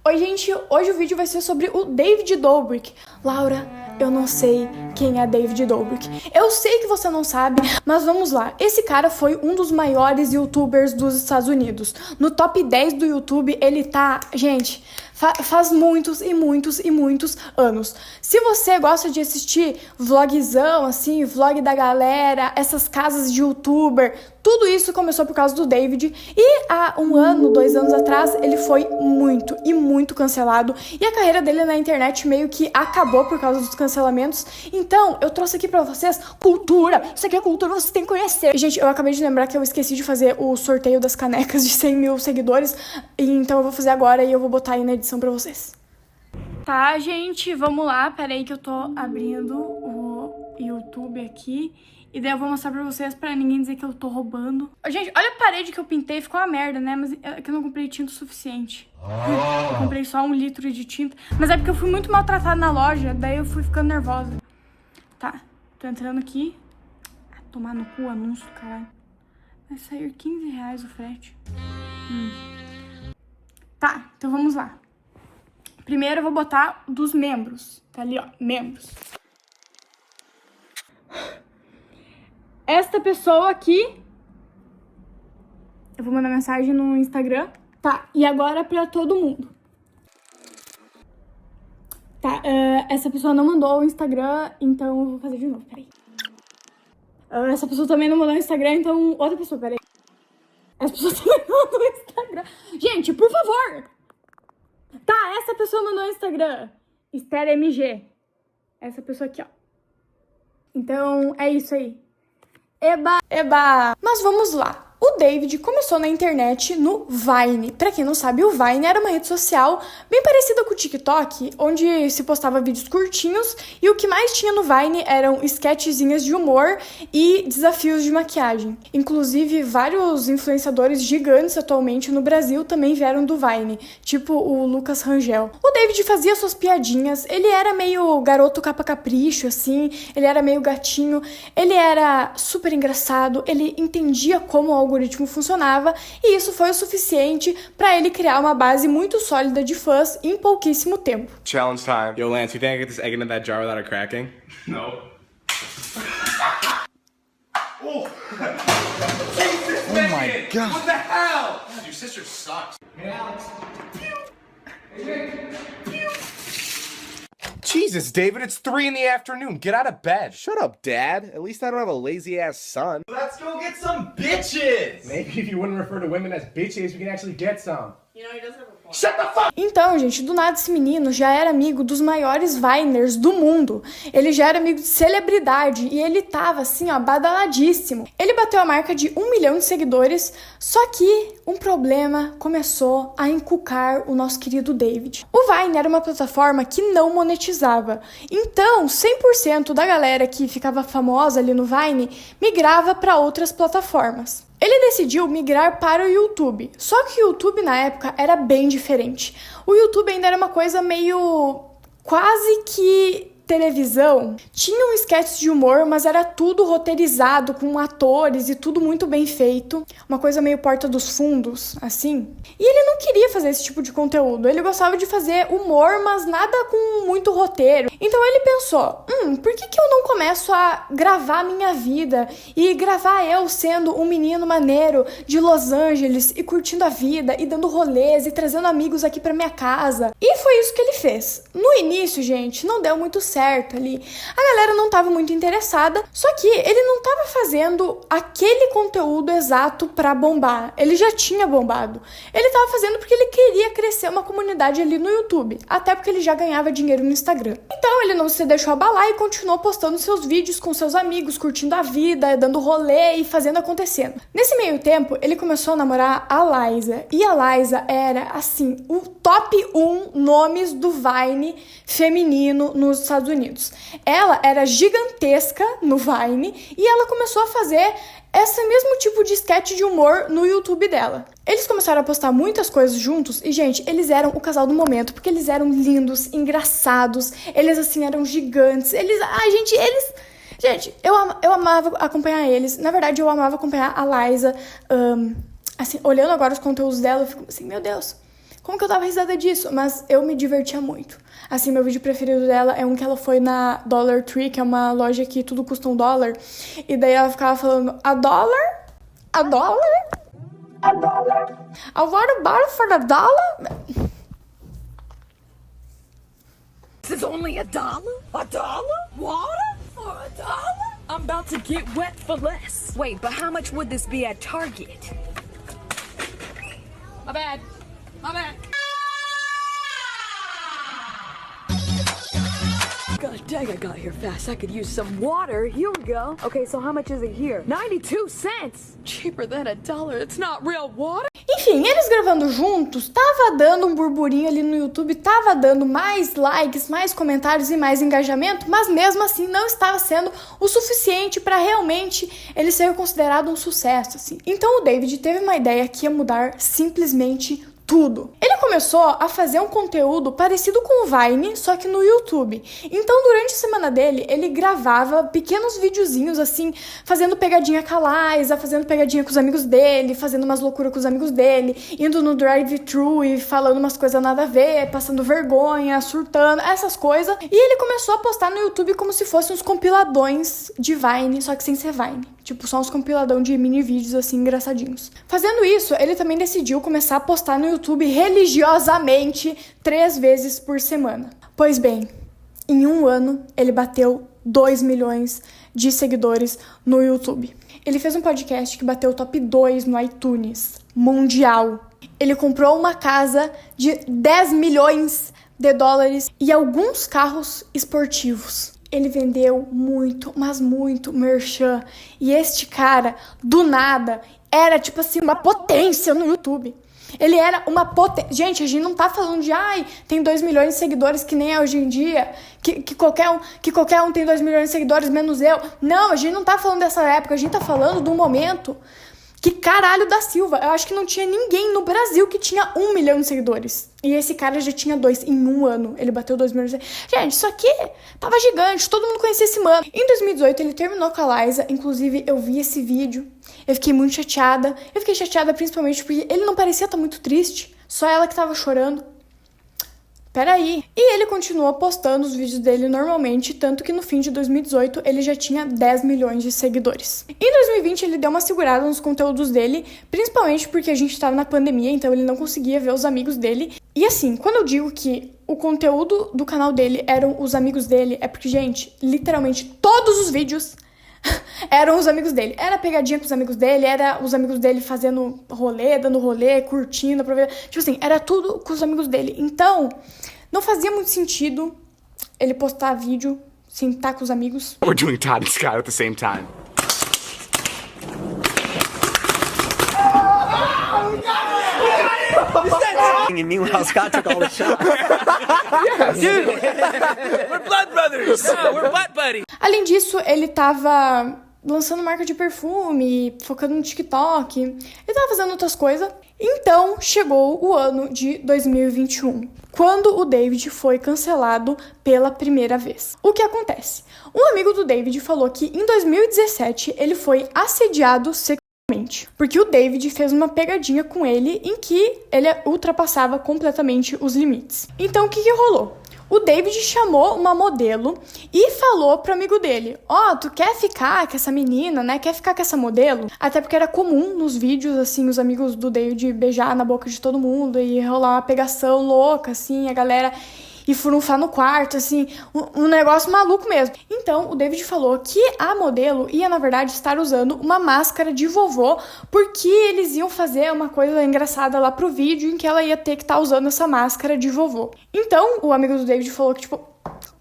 Oi, gente, hoje o vídeo vai ser sobre o David Dobrik. Laura, eu não sei quem é David Dobrik. Eu sei que você não sabe, mas vamos lá. Esse cara foi um dos maiores youtubers dos Estados Unidos. No top 10 do YouTube, ele tá, gente, faz muitos e muitos e muitos anos. Se você gosta de assistir vlogzão, assim, vlog da galera, essas casas de youtuber, tudo isso começou por causa do David. E há 1 ano, 2 anos atrás, ele foi muito e muito cancelado. E a carreira dele na internet meio que acabou por causa dos cancelamentos. Então, eu trouxe aqui pra vocês cultura. Isso aqui é cultura, vocês têm que conhecer. E, gente, eu acabei de lembrar que eu esqueci de fazer o sorteio das canecas de 100 mil seguidores. Então eu vou fazer agora e eu vou botar aí na edição pra vocês. Tá, gente, vamos lá. Peraí que eu tô abrindo o YouTube aqui. E daí eu vou mostrar pra vocês pra ninguém dizer que eu tô roubando. Gente, olha a parede que eu pintei, ficou uma merda, né? Mas é que eu não comprei tinta o suficiente. Eu comprei só 1 litro de tinta. Mas é porque eu fui muito maltratada na loja, daí eu fui ficando nervosa. Tá, tô entrando aqui. Tomar no cu, anúncio, caralho. Vai sair 15 reais o frete. Tá, então vamos lá. Primeiro eu vou botar dos membros. Tá ali, ó, membros. Esta pessoa aqui, eu vou mandar mensagem no Instagram. Tá, e agora pra todo mundo. Tá, essa pessoa não mandou o Instagram, então eu vou fazer de novo, peraí. Essa pessoa também não mandou o Instagram, então outra pessoa, peraí. Essa pessoa também não mandou o Instagram. Gente, por favor! Tá, essa pessoa mandou o Instagram. Esther MG. Essa pessoa aqui, ó. Então, é isso aí. Eba, eba! Mas vamos lá. O David começou na internet no Vine. Pra quem não sabe, o Vine era uma rede social bem parecida com o TikTok, onde se postava vídeos curtinhos e o que mais tinha no Vine eram sketchzinhas de humor e desafios de maquiagem. Inclusive, vários influenciadores gigantes atualmente no Brasil também vieram do Vine, tipo o Lucas Rangel. O David fazia suas piadinhas, ele era meio garoto capa capricho, assim, ele era meio gatinho, ele era super engraçado, ele entendia como o algoritmo funcionava, e isso foi o suficiente para ele criar uma base muito sólida de fãs em pouquíssimo tempo. Challenge time. Yo, Lance, you think I get this egg into that jar without it cracking? No. Oh my God. What the hell? Your sister sucks. Hey, Alex. Jesus, David, it's 3 in the afternoon. Get out of bed. Shut up, Dad. At least I don't have a lazy-ass son. Let's go get some bitches! Maybe if you wouldn't refer to women as bitches, we can actually get some. You know, he doesn't have a point. Shut the fuck! Então, gente, do nada esse menino já era amigo dos maiores Viners do mundo. Ele já era amigo de celebridade e ele tava, assim, ó, badaladíssimo. Ele bateu a marca de 1 milhão de seguidores, só que um problema começou a encucar o nosso querido David. O Vine era uma plataforma que não monetizava. Então, 100% da galera que ficava famosa ali no Vine migrava para outras plataformas. Ele decidiu migrar para o YouTube, só que o YouTube na época era bem diferente. O YouTube ainda era uma coisa meio quase que televisão. Tinham sketches de humor, mas era tudo roteirizado com atores e tudo muito bem feito. Uma coisa meio Porta dos Fundos, assim. E ele não queria fazer esse tipo de conteúdo. Ele gostava de fazer humor, mas nada com muito roteiro. Então ele pensou, por que eu não começo a gravar minha vida? E gravar eu sendo um menino maneiro de Los Angeles e curtindo a vida e dando rolês e trazendo amigos aqui pra minha casa. E foi isso que ele fez. No início, gente, não deu muito certo ali. A galera não tava muito interessada, só que ele não tava fazendo aquele conteúdo exato pra bombar. Ele já tinha bombado. Ele tava fazendo porque ele queria crescer uma comunidade ali no YouTube, até porque ele já ganhava dinheiro no Instagram. Então ele não se deixou abalar e continuou postando seus vídeos com seus amigos, curtindo a vida, dando rolê e fazendo acontecendo. Nesse meio tempo, ele começou a namorar a Liza, e a Liza era, assim, o top 1 nomes do Vine feminino nos Estados Unidos. Ela era gigantesca no Vine e ela começou a fazer esse mesmo tipo de sketch de humor no YouTube dela. Eles começaram a postar muitas coisas juntos e, gente, eles eram o casal do momento, porque eles eram lindos, engraçados, eles, assim, eram gigantes, Gente, eu amava acompanhar eles. Na verdade, eu amava acompanhar a Liza. Assim, olhando agora os conteúdos dela, eu fico assim, meu Deus, como que eu dava risada disso? Mas eu me divertia muito. Assim, meu vídeo preferido dela é um que ela foi na Dollar Tree, que é uma loja que tudo custa $1. E daí ela ficava falando, a dólar? A dólar? A dólar? I want a bottle for the dollar? This is only $1? $1? Water for $1? I'm about to get wet for less. Wait, but how much would this be at Target? My bad. My bad. God dang, I got here fast. I could use some water. Here we go. Okay, so how much is it here? 92 cents. Cheaper than $1. It's not real water. Enfim, eles gravando juntos, tava dando um burburinho ali no YouTube, tava dando mais likes, mais comentários e mais engajamento, mas mesmo assim não estava sendo o suficiente para realmente ele ser considerado um sucesso, assim. Então o David teve uma ideia que ia mudar simplesmente tudo. Ele começou a fazer um conteúdo parecido com o Vine, só que no YouTube. Então, durante a semana dele, ele gravava pequenos videozinhos, assim, fazendo pegadinha com a Liza, fazendo pegadinha com os amigos dele, fazendo umas loucuras com os amigos dele, indo no drive-thru e falando umas coisas nada a ver, passando vergonha, surtando, essas coisas. E ele começou a postar no YouTube como se fossem uns compiladões de Vine, só que sem ser Vine. Tipo, só uns compiladão de mini vídeos, assim, engraçadinhos. Fazendo isso, ele também decidiu começar a postar no YouTube religiosamente 3 vezes por semana. Pois bem, em um ano, ele bateu 2 milhões de seguidores no YouTube. Ele fez um podcast que bateu o top 2 no iTunes mundial. Ele comprou uma casa de 10 milhões de dólares e alguns carros esportivos. Ele vendeu muito, mas muito merchan. E este cara, do nada, era tipo assim, uma potência no YouTube. Ele era uma potência. Gente, a gente não tá falando de, tem 2 milhões de seguidores que nem é hoje em dia, que qualquer um tem 2 milhões de seguidores, menos eu. Não, a gente não tá falando dessa época, a gente tá falando de um momento que caralho da Silva. Eu acho que não tinha ninguém no Brasil que tinha 1 milhão de seguidores. E esse cara já tinha 2 em um ano. Ele bateu 2 milhões de seguidores. Gente, isso aqui tava gigante. Todo mundo conhecia esse mano. Em 2018, ele terminou com a Liza. Inclusive, eu vi esse vídeo. Eu fiquei muito chateada. Eu fiquei chateada principalmente porque ele não parecia estar muito triste. Só ela que tava chorando. Peraí. E ele continuou postando os vídeos dele normalmente, tanto que no fim de 2018 ele já tinha 10 milhões de seguidores. Em 2020 ele deu uma segurada nos conteúdos dele, principalmente porque a gente estava na pandemia, então ele não conseguia ver os amigos dele. E assim, quando eu digo que o conteúdo do canal dele eram os amigos dele, é porque, gente, literalmente todos os vídeos eram os amigos dele. Era pegadinha com os amigos dele, era os amigos dele fazendo rolê, dando rolê, curtindo, tipo assim, era tudo com os amigos dele. Então, não fazia muito sentido ele postar vídeo sem estar com os amigos. We're doing Todd and Scott at the same time. You knew how Scott took all the shots. Dude, we're blood brothers. We're butt buddies. Além disso, ele tava lançando marca de perfume, focando no TikTok. Ele tava fazendo outras coisas. Então, chegou o ano de 2021, quando o David foi cancelado pela primeira vez. O que acontece? Um amigo do David falou que em 2017 ele foi assediado sexualmente, porque o David fez uma pegadinha com ele em que ele ultrapassava completamente os limites. Então, o que rolou? O David chamou uma modelo e falou pro amigo dele, tu quer ficar com essa menina, né? Quer ficar com essa modelo? Até porque era comum nos vídeos, assim, os amigos do David beijar na boca de todo mundo e rolar uma pegação louca, assim, a galera e furunfar no quarto, assim, um negócio maluco mesmo. Então, o David falou que a modelo ia, na verdade, estar usando uma máscara de vovô, porque eles iam fazer uma coisa engraçada lá pro vídeo em que ela ia ter que estar usando essa máscara de vovô. Então, o amigo do David falou que, tipo,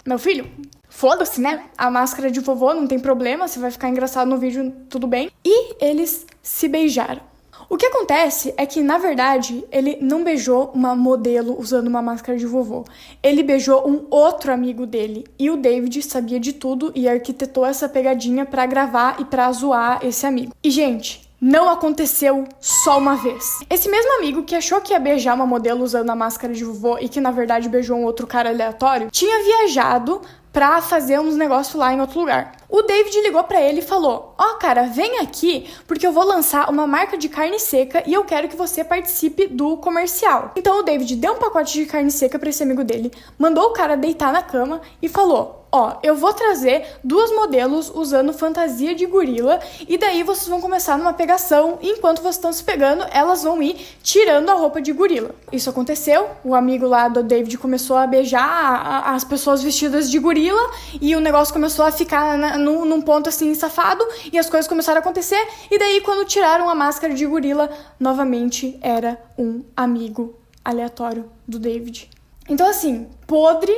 meu filho, foda-se, né? A máscara de vovô não tem problema, você vai ficar engraçado no vídeo, tudo bem. E eles se beijaram. O que acontece é que, na verdade, ele não beijou uma modelo usando uma máscara de vovô. Ele beijou um outro amigo dele. E o David sabia de tudo e arquitetou essa pegadinha pra gravar e pra zoar esse amigo. E, gente, não aconteceu só uma vez. Esse mesmo amigo que achou que ia beijar uma modelo usando a máscara de vovô e que, na verdade, beijou um outro cara aleatório, tinha viajado pra fazer uns negócios lá em outro lugar. O David ligou pra ele e falou: ó, cara, vem aqui porque eu vou lançar uma marca de carne seca e eu quero que você participe do comercial. Então o David deu um pacote de carne seca pra esse amigo dele, mandou o cara deitar na cama e falou: ó, eu vou trazer 2 modelos usando fantasia de gorila e daí vocês vão começar numa pegação e enquanto vocês estão se pegando, elas vão ir tirando a roupa de gorila. Isso aconteceu, o amigo lá do David começou a beijar as pessoas vestidas de gorila e o negócio começou a ficar num ponto assim safado e as coisas começaram a acontecer e daí quando tiraram a máscara de gorila, novamente era um amigo aleatório do David. Então assim, podre.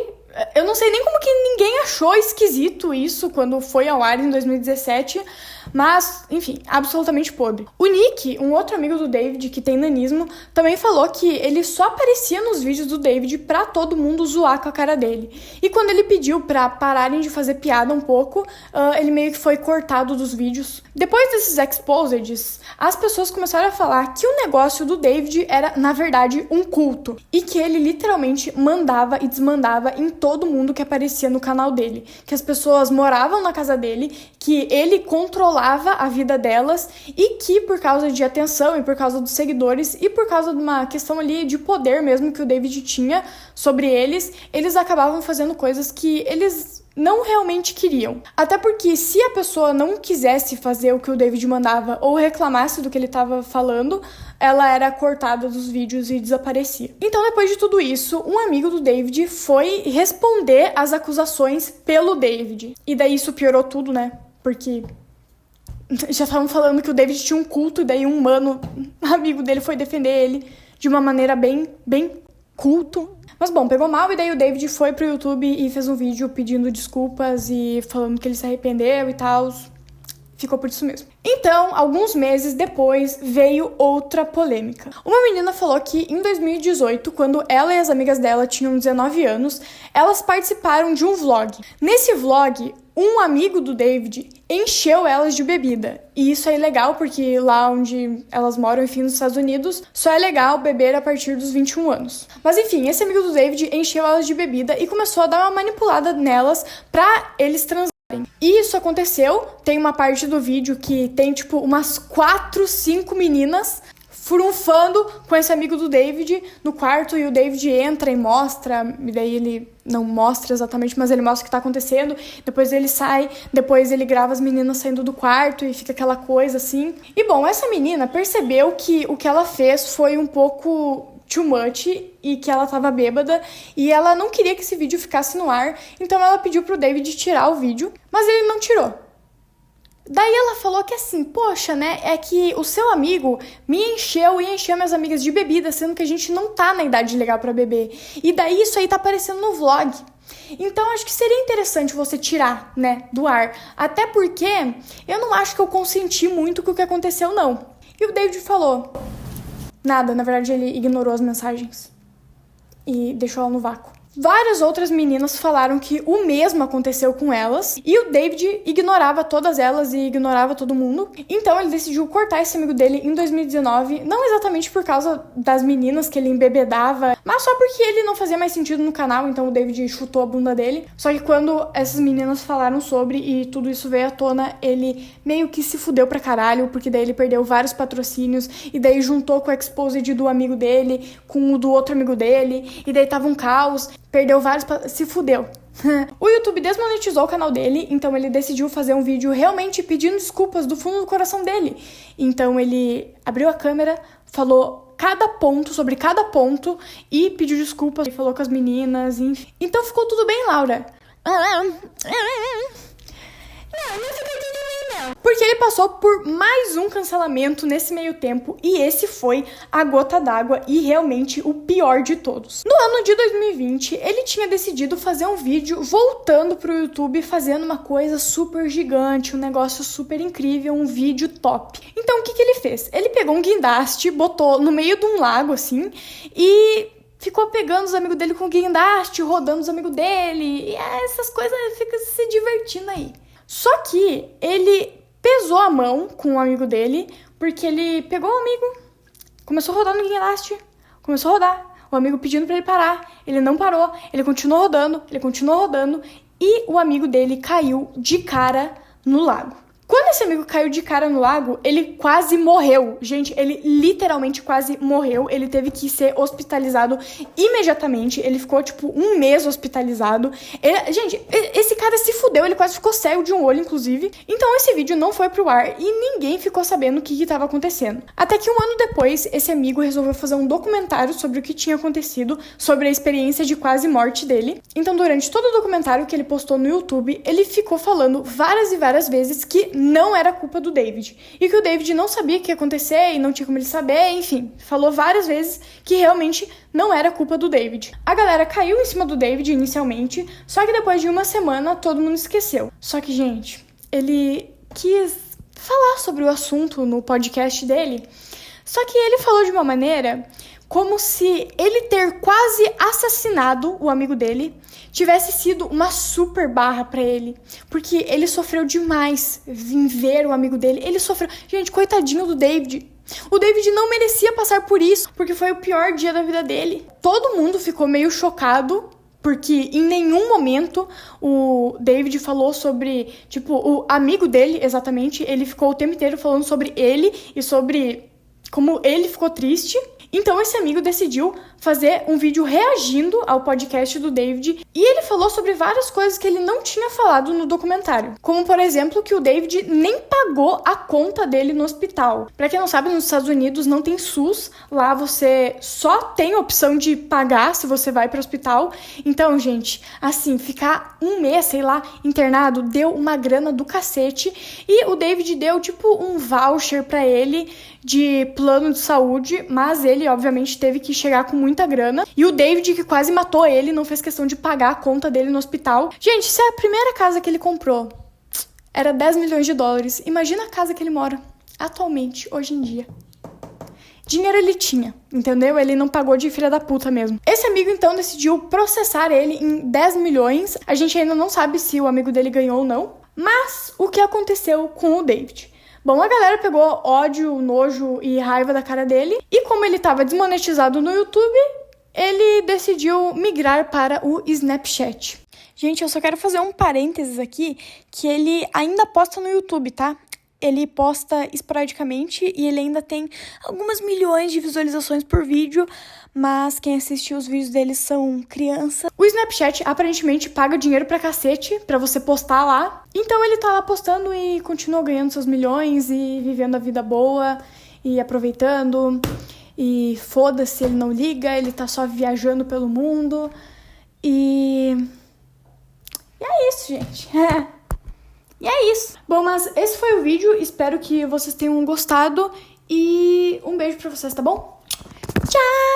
Eu não sei nem como que ninguém achou esquisito isso quando foi ao ar em 2017, mas, enfim, absolutamente podre. O Nick, um outro amigo do David que tem nanismo, também falou que ele só aparecia nos vídeos do David pra todo mundo zoar com a cara dele. E quando ele pediu pra pararem de fazer piada um pouco, ele meio que foi cortado dos vídeos. Depois desses exposeds, as pessoas começaram a falar que o negócio do David era, na verdade, um culto. E que ele literalmente mandava e desmandava em todo mundo que aparecia no canal dele. Que as pessoas moravam na casa dele, que ele controlava a vida delas e que por causa de atenção e por causa dos seguidores e por causa de uma questão ali de poder mesmo que o David tinha sobre eles, eles acabavam fazendo coisas que eles não realmente queriam. Até porque se a pessoa não quisesse fazer o que o David mandava ou reclamasse do que ele estava falando, ela era cortada dos vídeos e desaparecia. Então, depois de tudo isso, um amigo do David foi responder às acusações pelo David. E daí isso piorou tudo, né? Porque já estavam falando que o David tinha um culto e daí um mano, amigo dele, foi defender ele de uma maneira bem culto. Mas bom, pegou mal e daí o David foi pro YouTube e fez um vídeo pedindo desculpas e falando que ele se arrependeu e tal. Ficou por isso mesmo. Então, alguns meses depois, veio outra polêmica. Uma menina falou que em 2018, quando ela e as amigas dela tinham 19 anos, elas participaram de um vlog. Nesse vlog, um amigo do David encheu elas de bebida. E isso é ilegal porque lá onde elas moram, enfim, nos Estados Unidos, só é legal beber a partir dos 21 anos. Mas enfim, esse amigo do David encheu elas de bebida e começou a dar uma manipulada nelas pra eles transarem. E isso aconteceu, tem uma parte do vídeo que tem tipo umas 4, 5 meninas frunfando com esse amigo do David no quarto e o David entra e mostra, e daí ele não mostra exatamente, mas ele mostra o que tá acontecendo, depois ele sai, depois ele grava as meninas saindo do quarto e fica aquela coisa assim. E bom, essa menina percebeu que o que ela fez foi um pouco too much e que ela tava bêbada e ela não queria que esse vídeo ficasse no ar, então ela pediu pro David tirar o vídeo, mas ele não tirou. Daí ela falou que assim, poxa, né, é que o seu amigo me encheu e encheu minhas amigas de bebida, sendo que a gente não tá na idade legal pra beber. E daí isso aí tá aparecendo no vlog. Então acho que seria interessante você tirar, né, do ar. Até porque eu não acho que eu consenti muito com o que aconteceu, não. E o David falou nada, na verdade ele ignorou as mensagens e deixou ela no vácuo. Várias outras meninas falaram que o mesmo aconteceu com elas e o David ignorava todas elas e ignorava todo mundo. Então ele decidiu cortar esse amigo dele em 2019, não exatamente por causa das meninas que ele embebedava, mas só porque ele não fazia mais sentido no canal, então o David chutou a bunda dele. Só que quando essas meninas falaram sobre e tudo isso veio à tona, ele meio que se fudeu pra caralho, porque daí ele perdeu vários patrocínios e daí juntou com o exposed do amigo dele, com o do outro amigo dele, e daí tava um caos. Perdeu vários... se fudeu. O YouTube desmonetizou o canal dele, então ele decidiu fazer um vídeo realmente pedindo desculpas do fundo do coração dele. Então ele abriu a câmera, falou sobre cada ponto e pediu desculpas. E falou com as meninas, enfim. Então ficou tudo bem, Laura. Não ficou tudo bem, não. Porque ele passou por mais um cancelamento nesse meio tempo e esse foi a gota d'água e realmente o pior de todos. No ano de 2020, ele tinha decidido fazer um vídeo voltando pro YouTube, fazendo uma coisa super gigante, um negócio super incrível, um vídeo top. Então o que ele fez? Ele pegou um guindaste, botou no meio de um lago assim e ficou pegando os amigos dele com o guindaste, rodando os amigos dele, e essas coisas, fica se divertindo aí. Só que ele pesou a mão com um amigo dele, porque ele pegou o amigo, começou a rodar no guindaste, começou a rodar, o amigo pedindo pra ele parar, ele não parou, ele continuou rodando, e o amigo dele caiu de cara no lago. Quando esse amigo caiu de cara no lago, ele quase morreu. Gente, ele literalmente quase morreu. Ele teve que ser hospitalizado imediatamente. Ele ficou, tipo, 1 mês hospitalizado. Gente, esse cara se fudeu. Ele quase ficou cego de um olho, inclusive. Então, esse vídeo não foi pro ar e ninguém ficou sabendo o que estava acontecendo. Até que 1 ano depois, esse amigo resolveu fazer um documentário sobre o que tinha acontecido, sobre a experiência de quase morte dele. Então, durante todo o documentário que ele postou no YouTube, ele ficou falando várias e várias vezes que não era culpa do David. E que o David não sabia o que ia acontecer e não tinha como ele saber, enfim. Falou várias vezes que realmente não era culpa do David. A galera caiu em cima do David inicialmente, só que depois de 1 semana todo mundo esqueceu. Só que, gente, ele quis falar sobre o assunto no podcast dele, só que ele falou de uma maneira como se ele ter quase assassinado o amigo dele tivesse sido uma super barra pra ele. Porque ele sofreu demais em ver o amigo dele. Ele sofreu... Gente, coitadinho do David. O David não merecia passar por isso, porque foi o pior dia da vida dele. Todo mundo ficou meio chocado, porque em nenhum momento o David falou sobre... Tipo, o amigo dele, exatamente, ele ficou o tempo inteiro falando sobre ele e sobre como ele ficou triste. Então esse amigo decidiu fazer um vídeo reagindo ao podcast do David e ele falou sobre várias coisas que ele não tinha falado no documentário. Como, por exemplo, que o David nem pagou a conta dele no hospital. Pra quem não sabe, nos Estados Unidos não tem SUS. Lá você só tem a opção de pagar se você vai pro hospital. Então, gente, assim, ficar 1 mês, sei lá, internado, deu uma grana do cacete. E o David deu, tipo, um voucher pra ele de plano de saúde, mas ele, obviamente, teve que chegar com muita grana. E o David, que quase matou ele, não fez questão de pagar a conta dele no hospital. Gente, se a primeira casa que ele comprou era 10 milhões de dólares, imagina a casa que ele mora atualmente, hoje em dia. Dinheiro ele tinha, entendeu? Ele não pagou de filha da puta mesmo. Esse amigo, então, decidiu processar ele em 10 milhões. A gente ainda não sabe se o amigo dele ganhou ou não. Mas o que aconteceu com o David? Bom, a galera pegou ódio, nojo e raiva da cara dele. E como ele estava desmonetizado no YouTube, ele decidiu migrar para o Snapchat. Gente, eu só quero fazer um parênteses aqui, que ele ainda posta no YouTube, tá? Ele posta esporadicamente e ele ainda tem algumas milhões de visualizações por vídeo, mas quem assiste os vídeos dele são crianças. O Snapchat aparentemente paga dinheiro pra cacete pra você postar lá. Então ele tá lá postando e continua ganhando seus milhões e vivendo a vida boa e aproveitando. E foda-se, ele não liga, ele tá só viajando pelo mundo. E é isso, gente. E é isso. Bom, mas esse foi o vídeo. Espero que vocês tenham gostado. E um beijo pra vocês, tá bom? Tchau!